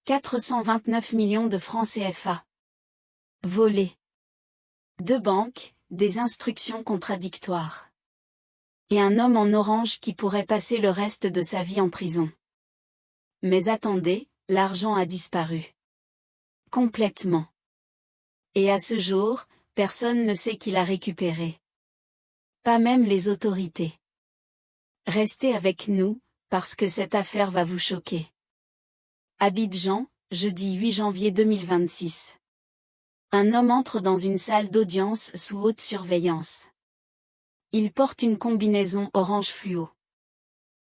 429 millions de francs CFA. Volés. 2 banques, des instructions contradictoires. Et un homme en orange qui pourrait passer le reste de sa vie en prison. Mais attendez, l'argent a disparu. Complètement. Et à ce jour, personne ne sait qui l'a récupéré. Pas même les autorités. Restez avec nous, parce que cette affaire va vous choquer. Abidjan, jeudi 8 janvier 2026. Un homme entre dans une salle d'audience sous haute surveillance. Il porte une combinaison orange fluo.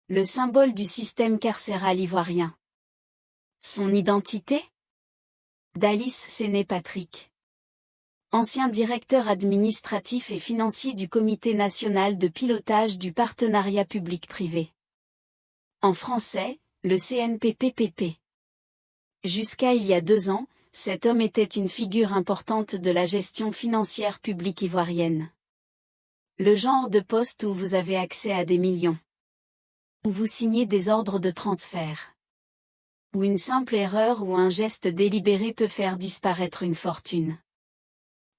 Le symbole du système carcéral ivoirien. Son identité? Dalis Séné Patrick. Ancien directeur administratif et financier du Comité national de pilotage du partenariat public-privé. En français, le CNPPPP. Jusqu'à il y a 2 ans, cet homme était une figure importante de la gestion financière publique ivoirienne. Le genre de poste où vous avez accès à des millions. Où vous signez des ordres de transfert. Où une simple erreur ou un geste délibéré peut faire disparaître une fortune.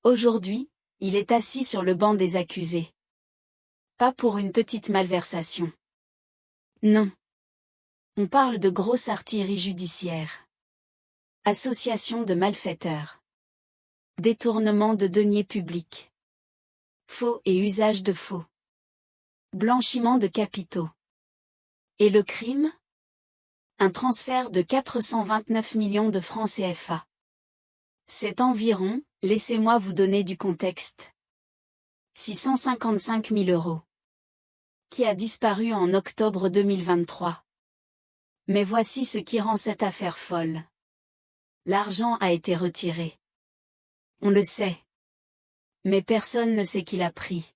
Aujourd'hui, il est assis sur le banc des accusés. Pas pour une petite malversation. Non. On parle de grosse artillerie judiciaire. Association de malfaiteurs. Détournement de deniers publics. Faux et usage de faux. Blanchiment de capitaux. Et le crime? Un transfert de 429 millions de francs CFA. C'est environ, laissez-moi vous donner du contexte. 655 000 €. Qui a disparu en octobre 2023. Mais voici ce qui rend cette affaire folle. L'argent a été retiré. On le sait. Mais personne ne sait qui l'a pris.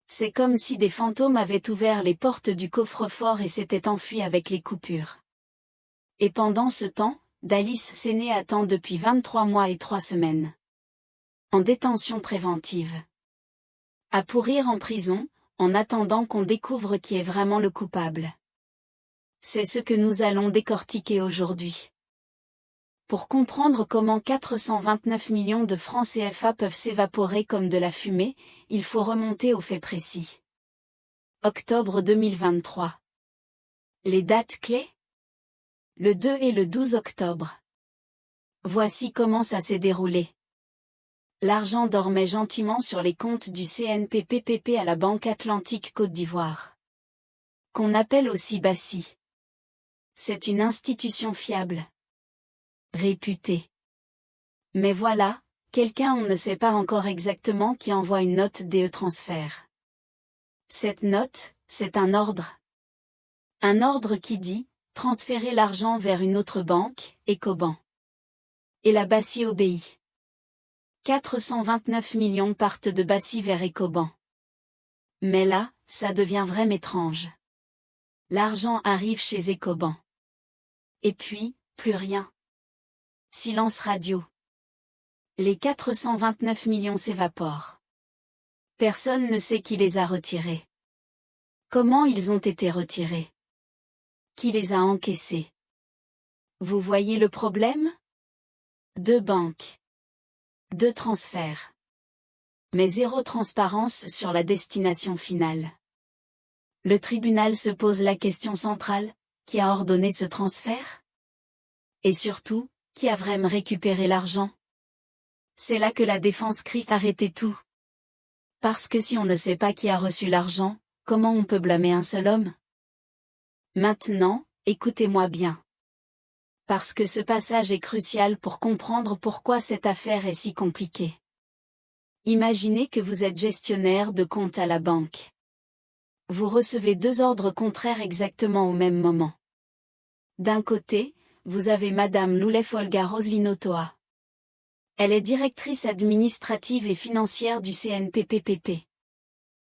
C'est comme si des fantômes avaient ouvert les portes du coffre-fort et s'étaient enfuis avec les coupures. Et pendant ce temps, Dalis Séné attend depuis 23 mois et 3 semaines. En détention préventive. À pourrir en prison, en attendant qu'on découvre qui est vraiment le coupable. C'est ce que nous allons décortiquer aujourd'hui. Pour comprendre comment 429 millions de francs CFA peuvent s'évaporer comme de la fumée, il faut remonter aux faits précis. Octobre 2023. Les dates clés? Le 2 et le 12 octobre. Voici comment ça s'est déroulé. L'argent dormait gentiment sur les comptes du CNPPPP à la Banque Atlantique Côte d'Ivoire. Qu'on appelle aussi BACI. C'est une institution fiable. Réputée. Mais voilà, quelqu'un on ne sait pas encore exactement qui envoie une note DE transfert. Cette note, c'est un ordre. Un ordre qui dit, transférer l'argent vers une autre banque, Ecobank. Et la BACI obéit. 429 millions partent de BACI vers Ecobank. Mais là, ça devient vraiment étrange. L'argent arrive chez Ecobank. Et puis, plus rien. Silence radio. Les 429 millions s'évaporent. Personne ne sait qui les a retirés. Comment ils ont été retirés? Qui les a encaissés? Vous voyez le problème? 2 banques. 2 transferts. Mais 0 transparence sur la destination finale. Le tribunal se pose la question centrale, qui a ordonné ce transfert? Et surtout, qui a vraiment récupéré l'argent? C'est là que la défense crie arrêtez tout. Parce que si on ne sait pas qui a reçu l'argent, comment on peut blâmer un seul homme? Maintenant, écoutez-moi bien. Parce que ce passage est crucial pour comprendre pourquoi cette affaire est si compliquée. Imaginez que vous êtes gestionnaire de compte à la banque. Vous recevez 2 ordres contraires exactement au même moment. D'un côté, vous avez Madame Loulef Olga Roslinotoa. Elle est directrice administrative et financière du CNPPPP.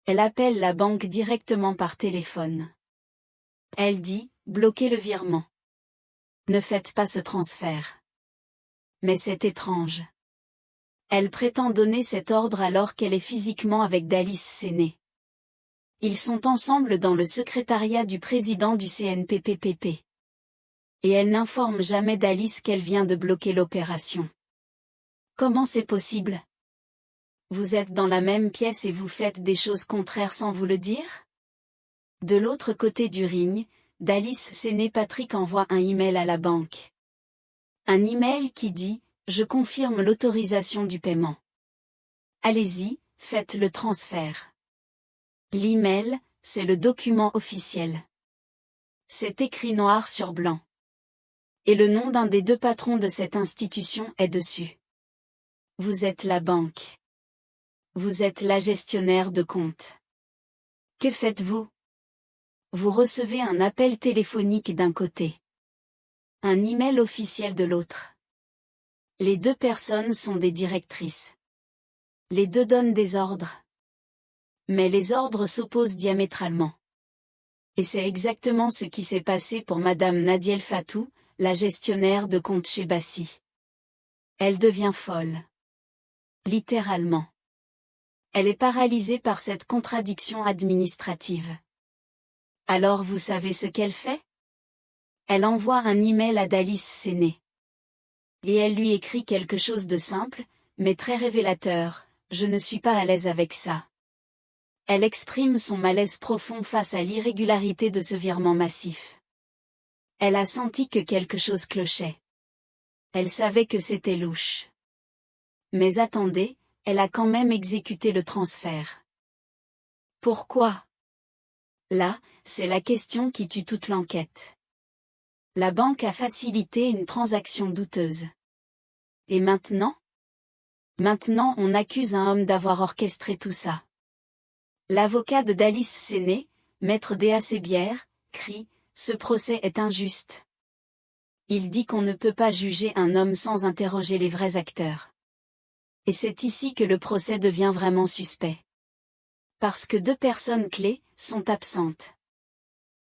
Elle appelle la banque directement par téléphone. Elle dit, bloquez le virement. Ne faites pas ce transfert. Mais c'est étrange. Elle prétend donner cet ordre alors qu'elle est physiquement avec Dalis Séné. Ils sont ensemble dans le secrétariat du président du CNPPPP. Et elle n'informe jamais d'Alice qu'elle vient de bloquer l'opération. Comment c'est possible? Vous êtes dans la même pièce et vous faites des choses contraires sans vous le dire? De l'autre côté du ring, d'Alice Séné, Patrick envoie un email à la banque. Un email qui dit « Je confirme l'autorisation du paiement. Allez-y, faites le transfert. » L'email, c'est le document officiel. C'est écrit noir sur blanc. Et le nom d'un des deux patrons de cette institution est dessus. Vous êtes la banque. Vous êtes la gestionnaire de compte. Que faites-vous? Vous recevez un appel téléphonique d'un côté. Un email officiel de l'autre. Les deux personnes sont des directrices. Les deux donnent des ordres. Mais les ordres s'opposent diamétralement. Et c'est exactement ce qui s'est passé pour Madame Nadia El Fatou, la gestionnaire de compte chez Bassi. Elle devient folle. Littéralement. Elle est paralysée par cette contradiction administrative. Alors vous savez ce qu'elle fait? Elle envoie un email à d'Alice Séné. Et elle lui écrit quelque chose de simple, mais très révélateur: je ne suis pas à l'aise avec ça. Elle exprime son malaise profond face à l'irrégularité de ce virement massif. Elle a senti que quelque chose clochait. Elle savait que c'était louche. Mais attendez, elle a quand même exécuté le transfert. Pourquoi? Là, c'est la question qui tue toute l'enquête. La banque a facilité une transaction douteuse. Et maintenant? Maintenant on accuse un homme d'avoir orchestré tout ça. L'avocat de d'Alice Séné, maître Déa Sébière, crie: ce procès est injuste. Il dit qu'on ne peut pas juger un homme sans interroger les vrais acteurs. Et c'est ici que le procès devient vraiment suspect. Parce que deux personnes clés sont absentes.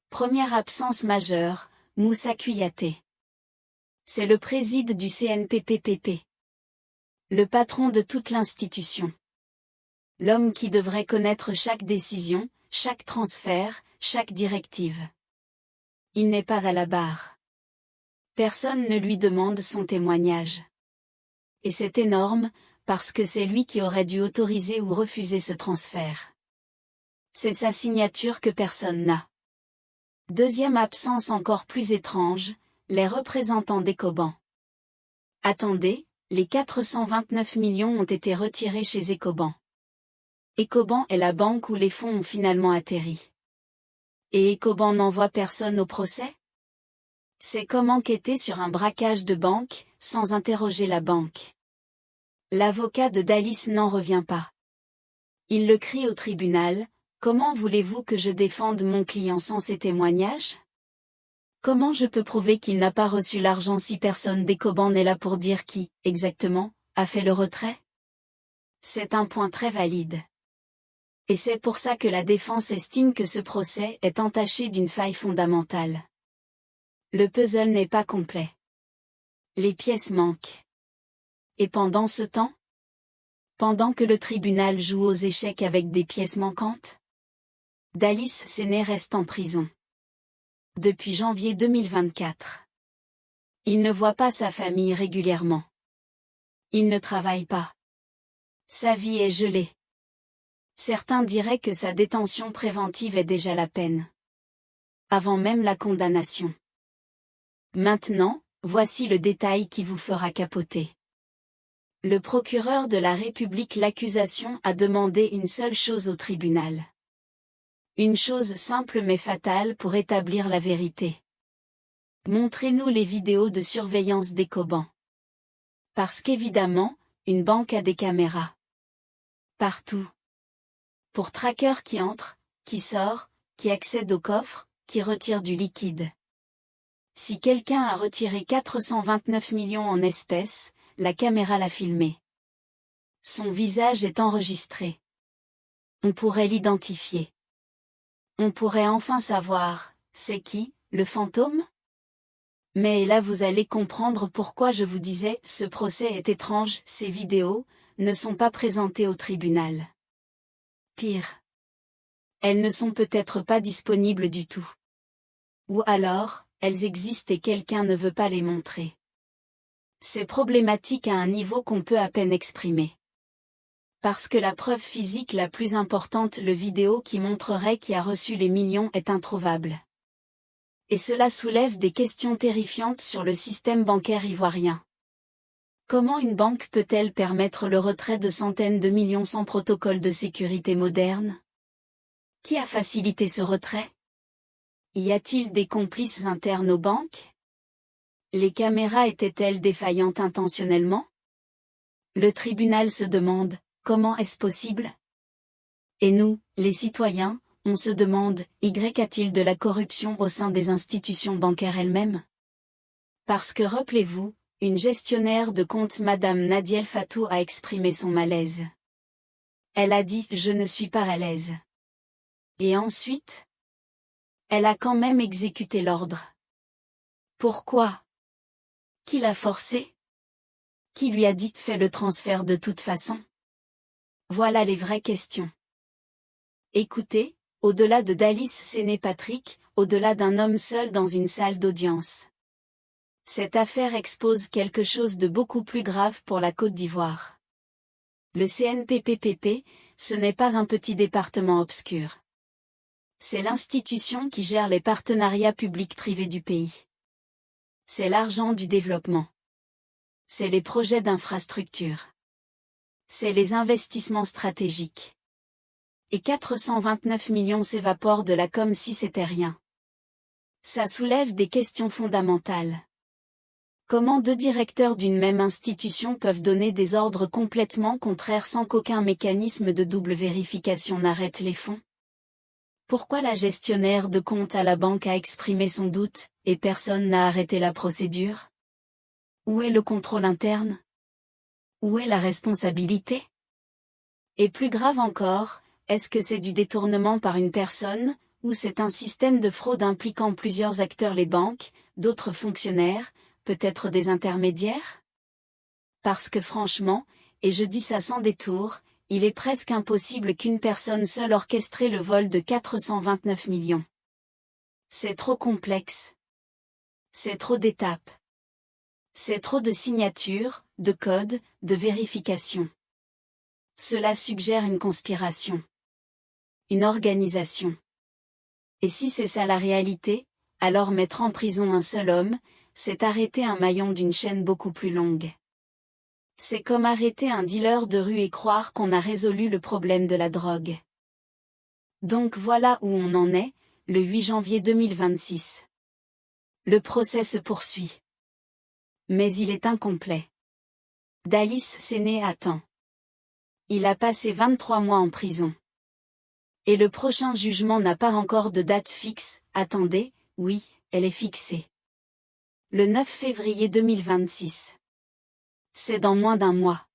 Première absence majeure, Moussa Kouyaté. C'est le préside du CNPPPP. Le patron de toute l'institution. L'homme qui devrait connaître chaque décision, chaque transfert, chaque directive. Il n'est pas à la barre. Personne ne lui demande son témoignage. Et c'est énorme, parce que c'est lui qui aurait dû autoriser ou refuser ce transfert. C'est sa signature que personne n'a. Deuxième absence encore plus étrange, les représentants d'Ecobank. Attendez, les 429 millions ont été retirés chez Ecobank. Ecobank est la banque où les fonds ont finalement atterri. Et Ecobank n'envoie personne au procès? C'est comme enquêter sur un braquage de banque, sans interroger la banque. L'avocat de d'Alice n'en revient pas. Il le crie au tribunal: comment voulez-vous que je défende mon client sans ses témoignages? Comment je peux prouver qu'il n'a pas reçu l'argent si personne d'Ecobank n'est là pour dire qui, exactement, a fait le retrait? C'est un point très valide. Et c'est pour ça que la défense estime que ce procès est entaché d'une faille fondamentale. Le puzzle n'est pas complet. Les pièces manquent. Et pendant ce temps? Pendant que le tribunal joue aux échecs avec des pièces manquantes? d'Alice Séné reste en prison. Depuis janvier 2024. Il ne voit pas sa famille régulièrement. Il ne travaille pas. Sa vie est gelée. Certains diraient que sa détention préventive est déjà la peine. Avant même la condamnation. Maintenant, voici le détail qui vous fera capoter. Le procureur de la République, l'accusation a demandé une seule chose au tribunal. Une chose simple mais fatale pour établir la vérité. Montrez-nous les vidéos de surveillance d'Ecobank. Parce qu'évidemment, une banque a des caméras. Partout. Pour traqueurs qui entrent, qui sortent, qui accèdent au coffre, qui retirent du liquide. Si quelqu'un a retiré 429 millions en espèces, la caméra l'a filmé. Son visage est enregistré. On pourrait l'identifier. On pourrait enfin savoir, c'est qui, le fantôme? Mais là vous allez comprendre pourquoi je vous disais, ce procès est étrange, ces vidéos ne sont pas présentées au tribunal. Pire. Elles ne sont peut-être pas disponibles du tout. Ou alors, Elles existent et quelqu'un ne veut pas les montrer. C'est problématique à un niveau qu'on peut à peine exprimer. Parce que la preuve physique la plus importante, le vidéo qui montrerait qui a reçu les millions, est introuvable. Et cela soulève des questions terrifiantes sur le système bancaire ivoirien. Comment une banque peut-elle permettre le retrait de centaines de millions sans protocole de sécurité moderne? Qui a facilité ce retrait? Y a-t-il des complices internes aux banques? Les caméras étaient-elles défaillantes intentionnellement? Le tribunal se demande, comment est-ce possible? Et nous, les citoyens, on se demande, y a-t-il de la corruption au sein des institutions bancaires elles-mêmes? Parce que rappelez-vous, une gestionnaire de compte, Madame Nadiel Fatou, a exprimé son malaise. Elle a dit « Je ne suis pas à l'aise ». Et ensuite, elle a quand même exécuté l'ordre. Pourquoi? Qui l'a forcé? Qui lui a dit « Fais le transfert de toute façon ». Voilà les vraies questions. Écoutez, au-delà de Dalice Séné Patrick, au-delà d'un homme seul dans une salle d'audience. Cette affaire expose quelque chose de beaucoup plus grave pour la Côte d'Ivoire. Le CNPPPP, ce n'est pas un petit département obscur. C'est l'institution qui gère les partenariats publics-privés du pays. C'est l'argent du développement. C'est les projets d'infrastructure. C'est les investissements stratégiques. Et 429 millions s'évaporent de là comme si c'était rien. Ça soulève des questions fondamentales. Comment deux directeurs d'une même institution peuvent donner des ordres complètement contraires sans qu'aucun mécanisme de double vérification n'arrête les fonds? Pourquoi la gestionnaire de compte à la banque a exprimé son doute, et personne n'a arrêté la procédure? Où est le contrôle interne? Où est la responsabilité? Et plus grave encore, est-ce que c'est du détournement par une personne, ou c'est un système de fraude impliquant plusieurs acteurs, les banques, d'autres fonctionnaires, peut-être des intermédiaires? Parce que franchement, et je dis ça sans détour, il est presque impossible qu'une personne seule orchestre le vol de 429 millions. C'est trop complexe. C'est trop d'étapes. C'est trop de signatures, de codes, de vérifications. Cela suggère une conspiration. Une organisation. Et si c'est ça la réalité, alors mettre en prison un seul homme, c'est arrêter un maillon d'une chaîne beaucoup plus longue. C'est comme arrêter un dealer de rue et croire qu'on a résolu le problème de la drogue. Donc voilà où on en est, le 8 janvier 2026. Le procès se poursuit. Mais il est incomplet. Dalice Séné attend. Il a passé 23 mois en prison. Et le prochain jugement n'a pas encore de date fixe, attendez, oui, elle est fixée. Le 9 février 2026. C'est dans moins d'un mois.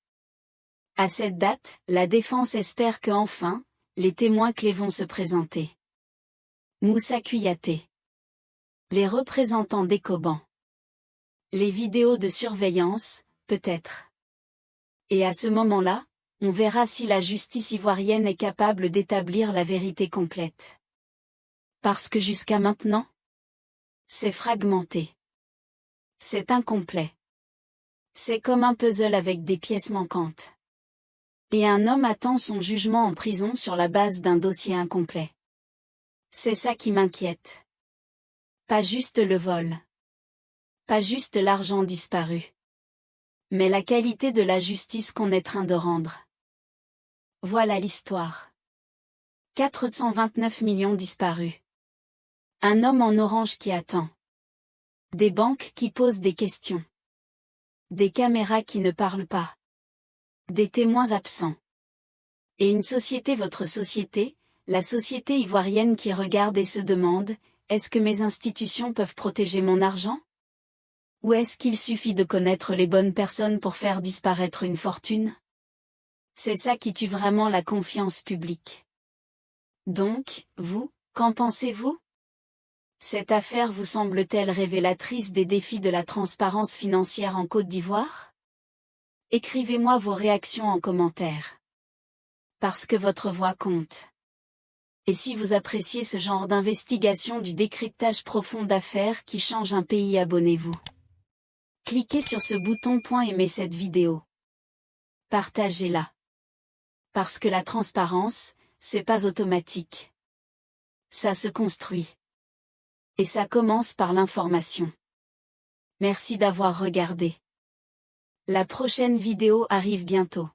À cette date, la défense espère que enfin, les témoins clés vont se présenter. Moussa Kouyaté. Les représentants d'Ecobank. Les vidéos de surveillance, peut-être. Et à ce moment-là, on verra si la justice ivoirienne est capable d'établir la vérité complète. Parce que jusqu'à maintenant, c'est fragmenté. C'est incomplet. C'est comme un puzzle avec des pièces manquantes. Et un homme attend son jugement en prison sur la base d'un dossier incomplet. C'est ça qui m'inquiète. Pas juste le vol. Pas juste l'argent disparu. Mais la qualité de la justice qu'on est train de rendre. Voilà l'histoire. 429 millions disparus. Un homme en orange qui attend. Des banques qui posent des questions. Des caméras qui ne parlent pas. Des témoins absents. Et une société, votre société, la société ivoirienne qui regarde et se demande, est-ce que mes institutions peuvent protéger mon argent? Ou est-ce qu'il suffit de connaître les bonnes personnes pour faire disparaître une fortune? C'est ça qui tue vraiment la confiance publique. Donc, vous, qu'en pensez-vous? Cette affaire vous semble-t-elle révélatrice des défis de la transparence financière en Côte d'Ivoire? Écrivez-moi vos réactions en commentaire. Parce que votre voix compte. Et si vous appréciez ce genre d'investigation du décryptage profond d'affaires qui change un pays, abonnez-vous. Cliquez sur ce bouton pour aimer cette vidéo. Partagez-la. Parce que la transparence, c'est pas automatique. Ça se construit. Et ça commence par l'information. Merci d'avoir regardé. La prochaine vidéo arrive bientôt.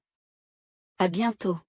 À bientôt.